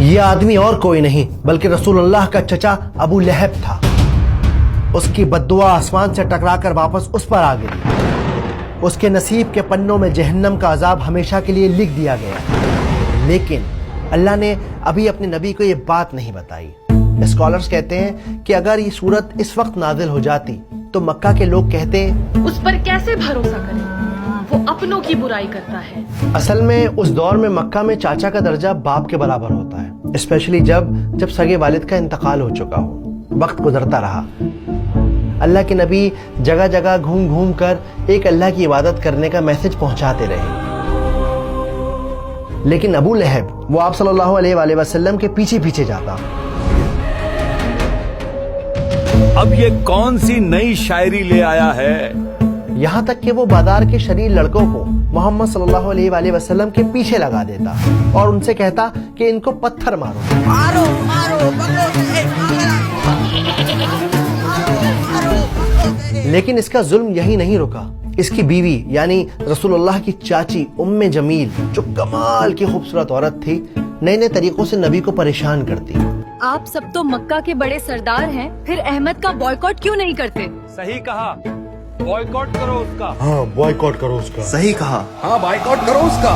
یہ آدمی اور کوئی نہیں بلکہ رسول اللہ کا چچا ابو لہب تھا۔ اس کی بددعا آسمان سے ٹکرا کر واپس اس پر آ گئی۔ اس کے نصیب کے پنوں میں جہنم کا عذاب ہمیشہ کے لیے لکھ دیا گیا، لیکن اللہ نے ابھی اپنے نبی کو یہ بات نہیں بتائی۔ اسکالرز کہتے ہیں کہ اگر یہ صورت اس وقت نازل ہو جاتی تو مکہ کے لوگ کہتے اس پر کیسے بھروسہ کریں، وہ اپنوں کی برائی کرتا ہے۔ اصل میں اس دور میں مکہ میں چاچا کا درجہ باپ کے برابر ہوتا ہے، اسپیشلی جب سگے والد کا انتقال ہو چکا ہو، وقت گزرتا رہا۔ اللہ کے نبی جگہ جگہ گھوم گھوم کر ایک اللہ کی عبادت کرنے کا میسج پہنچاتے رہے، لیکن ابو لہب وہ آپ صلی اللہ علیہ وآلہ وسلم کے پیچھے پیچھے جاتا۔ اب یہ کون سی نئی شاعری لے آیا ہے؟ یہاں تک کہ وہ بازار کے شریر لڑکوں کو محمد صلی اللہ علیہ وآلہ وسلم کے پیچھے لگا دیتا اور ان سے کہتا کہ ان کو پتھر مارو۔ لیکن اس کا ظلم یہی نہیں رکا۔ اس کی بیوی یعنی رسول اللہ کی چاچی ام جمیل جو کمال کی خوبصورت عورت تھی، نئے نئے طریقوں سے نبی کو پریشان کرتی۔ آپ سب تو مکہ کے بڑے سردار ہیں، پھر احمد کا بائیکاٹ کیوں نہیں کرتے؟ صحیح کہا، بائیکاٹ کرو اس کا۔ ہاں بائیکاٹ کرو اس کا۔ صحیح کہا، ہاں بائیکاٹ کرو اس کا۔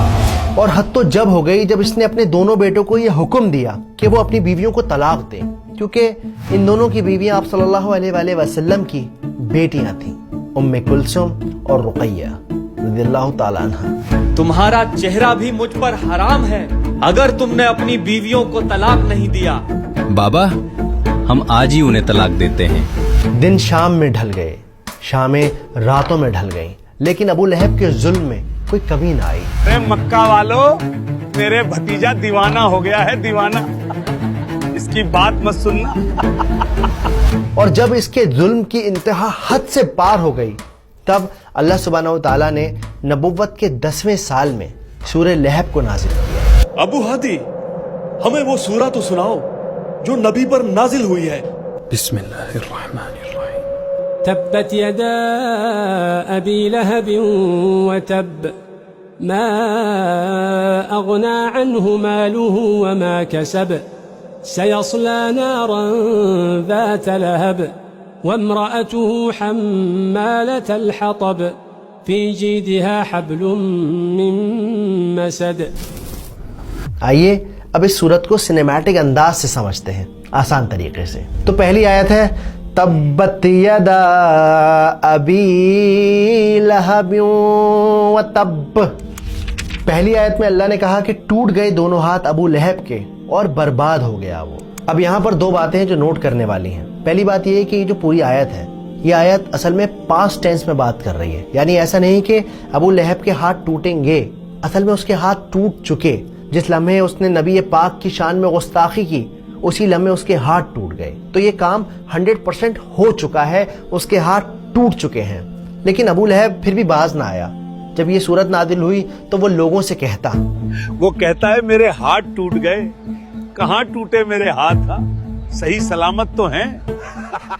اور حد تو جب ہو گئی جب اس نے اپنے دونوں بیٹوں کو یہ حکم دیا کہ وہ اپنی بیویوں کو طلاق دیں، کیونکہ ان دونوں کی بیویاں آپ صلی اللہ علیہ وآلہ وسلم کی بیٹیاں تھیں، ام کلثوم اور رقیہ رضی اللہ تعالیٰ عنہ۔ تمہارا چہرہ بھی مجھ پر حرام ہے اگر تم نے اپنی بیویوں کو طلاق نہیں دیا۔ بابا ہم آج ہی انہیں طلاق دیتے ہیں۔ دن شام میں ڈھل گئے، شامیں راتوں میں ڈھل گئیں، لیکن ابو لہب کے ظلم میں کوئی کمی نہ آئی۔ اے مکہ والو، میرے بھتیجا دیوانہ ہو گیا ہے، دیوانہ، اس کی بات مت سننا۔ اور جب اس کے ظلم کی انتہا حد سے پار ہو گئی تب اللہ سبحانہ و تعالیٰ نے نبوت کے 10ویں سال میں سورہ لہب کو نازل کیا۔ ابو ہادی ہمیں وہ سورہ تو سناؤ جو نبی پر نازل ہوئی ہے۔ بسم اللہ الرحمن الرحیم۔ تبت يدا أبي لهب وتب ما أغنى عنه ماله وما كسب سيصلى نارا ذات لهب وامرأته حمالة الحطب في جيدها حبل من مسد۔ آئیے اب اس صورت کو سنیمیٹک انداز سے سمجھتے ہیں، آسان طریقے سے۔ تو پہلی آیت ہے تبت یدا ابی لہب وتب۔ پہلی آیت میں اللہ نے کہا کہ ٹوٹ گئے دونوں ہاتھ ابو لہب کے اور برباد ہو گیا وہ۔ اب یہاں پر دو باتیں ہیں جو نوٹ کرنے والی ہیں۔ پہلی بات یہ ہے کہ یہ جو پوری آیت ہے، یہ آیت اصل میں پاسٹ ٹینس میں بات کر رہی ہے، یعنی ایسا نہیں کہ ابو لہب کے ہاتھ ٹوٹیں گے، اصل میں اس کے ہاتھ ٹوٹ چکے۔ جس لمحے اس نے نبی پاک کی شان میں گستاخی کی، اسی لمحے اس کے ہاتھ ٹوٹ گئے۔ تو یہ کام 100% ہو چکا ہے، اس کے ہاتھ ٹوٹ چکے ہیں۔ لیکن ابو لہب پھر بھی باز نہ آیا۔ جب یہ صورت نازل ہوئی تو وہ لوگوں سے کہتا، وہ کہتا ہے میرے ہاتھ ٹوٹ گئے، کہاں ٹوٹے میرے ہاتھ؟ ہاں صحیح سلامت تو ہیں۔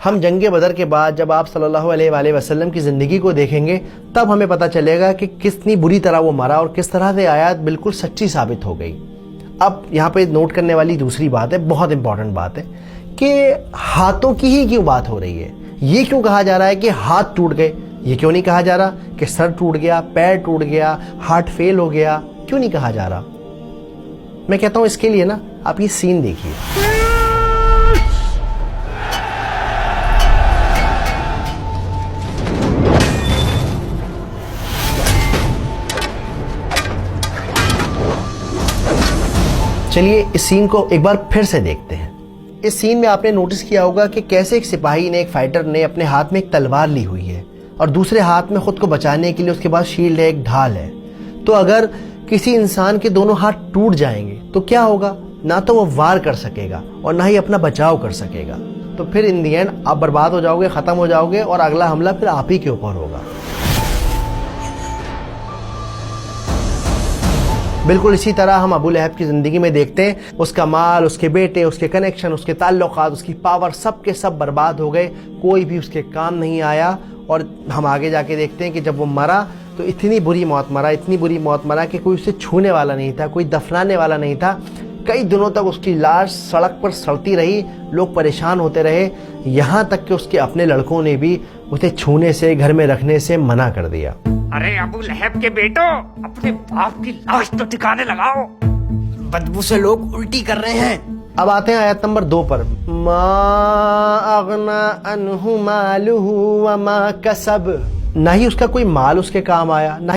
ہم جنگ بدر کے بعد جب آپ صلی اللہ علیہ وآلہ وسلم کی زندگی کو دیکھیں گے تب ہمیں پتہ چلے گا کہ کتنی بری طرح وہ مرا اور کس طرح سے آیات بالکل سچی ثابت ہو گئی۔ اب یہاں پہ نوٹ کرنے والی دوسری بات ہے، بہت امپورٹنٹ بات ہے، کہ ہاتھوں کی ہی کیوں بات ہو رہی ہے؟ یہ کیوں کہا جا رہا ہے کہ ہاتھ ٹوٹ گئے؟ یہ کیوں نہیں کہا جا رہا کہ سر ٹوٹ گیا، پیر ٹوٹ گیا، ہارٹ فیل ہو گیا؟ کیوں نہیں کہا جا رہا؟ میں کہتا ہوں اس کے لیے نا آپ یہ سین دیکھیے۔ چلیے اس سین کو ایک بار پھر سے دیکھتے ہیں۔ اس سین میں آپ نے نوٹس کیا ہوگا کہ کیسے ایک سپاہی نے، ایک فائٹر نے اپنے ہاتھ میں ایک تلوار لی ہوئی ہے اور دوسرے ہاتھ میں خود کو بچانے کے لیے اس کے پاس شیلڈ ہے، ایک ڈھال ہے۔ تو اگر کسی انسان کے دونوں ہاتھ ٹوٹ جائیں گے تو کیا ہوگا؟ نہ تو وہ وار کر سکے گا اور نہ ہی اپنا بچاؤ کر سکے گا۔ تو پھر ان دی اینڈ آپ برباد ہو جاؤ گے، ختم ہو جاؤ گے اور اگلا حملہ پھر آپ ہی کے اوپر ہوگا۔ بالکل اسی طرح ہم ابو لہب کی زندگی میں دیکھتے ہیں، اس کا مال، اس کے بیٹے، اس کے کنیکشن، اس کے تعلقات، اس کی پاور، سب کے سب برباد ہو گئے، کوئی بھی اس کے کام نہیں آیا اور ہم آگے جا کے دیکھتے ہیں کہ جب وہ مرا تو اتنی بری موت مرا، اتنی بری موت مرا کہ کوئی اسے چھونے والا نہیں تھا، کوئی دفنانے والا نہیں تھا. کئی دنوں تک اس کی لاش سڑک پر سڑتی رہی، لوگ پریشان ہوتے رہے، یہاں تک کہ اس کے اپنے لڑکوں نے بھی اسے چھونے سے، گھر میں رکھنے سے منع کر دیا. ارے ابو لہب کے بیٹو، اپنے باپ کی لاش تو ٹھکانے لگاؤ، بدبو سے لوگ الٹی کر رہے ہیں. اب آتے ہیں آیت نمبر 2 پر. ما اغنا عنہ مالہ وما کسب، نہ ہی اس کا کوئی مال اس کے کام آیا، نہ